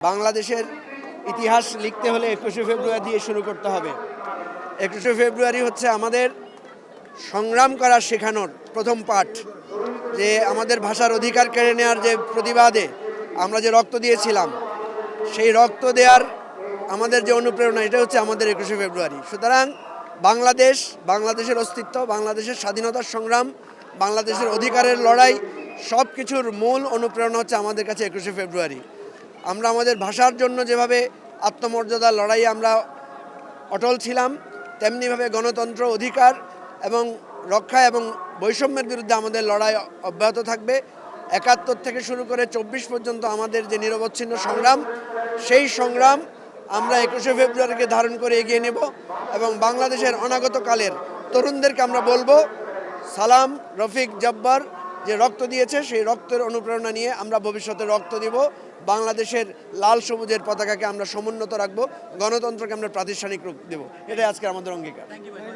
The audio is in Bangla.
বাংলাদেশের ইতিহাস লিখতে হলে ২১শে ফেব্রুয়ারি দিয়ে শুরু করতে হবে। ২১শে ফেব্রুয়ারি হচ্ছে আমাদের সংগ্রাম করা শেখানোর প্রথম পাঠ, যে আমাদের ভাষার অধিকার কেড়ে নেওয়ার যে প্রতিবাদে আমরা যে রক্ত দিয়েছিলাম, সেই রক্ত দেওয়ার আমাদের যে অনুপ্রেরণা, এটা হচ্ছে আমাদের ২১শে ফেব্রুয়ারি। সুতরাং বাংলাদেশের অস্তিত্ব, বাংলাদেশের স্বাধীনতার সংগ্রাম, বাংলাদেশের অধিকারের লড়াই, সব কিছুর মূল অনুপ্রেরণা হচ্ছে আমাদের কাছে ২১শে ফেব্রুয়ারি। আমরা আমাদের ভাষার জন্য যেভাবে আত্মমর্যাদার লড়াই আমরা অটল ছিলাম, তেমনিভাবে গণতন্ত্র, অধিকার এবং রক্ষা এবং বৈষম্যের বিরুদ্ধে আমাদের লড়াই অব্যাহত থাকবে। ৭১ থেকে শুরু করে ২৪ পর্যন্ত আমাদের যে নিরবচ্ছিন্ন সংগ্রাম, সেই সংগ্রাম আমরা ২১শে ফেব্রুয়ারিকে ধারণ করে এগিয়ে নেব এবং বাংলাদেশের অনাগত কালের তরুণদেরকে আমরা বলবো, সালাম, রফিক, জব্বার যে রক্ত দিয়েছে, সেই রক্তের অনুপ্রেরণা নিয়ে আমরা ভবিষ্যতে রক্ত দিব। বাংলাদেশের লাল সবুজের পতাকাকে আমরা সমুন্নত রাখবো, গণতন্ত্রকে আমরা প্রাতিষ্ঠানিক রূপ দেব। এটাই আজকে আমাদের অঙ্গীকার।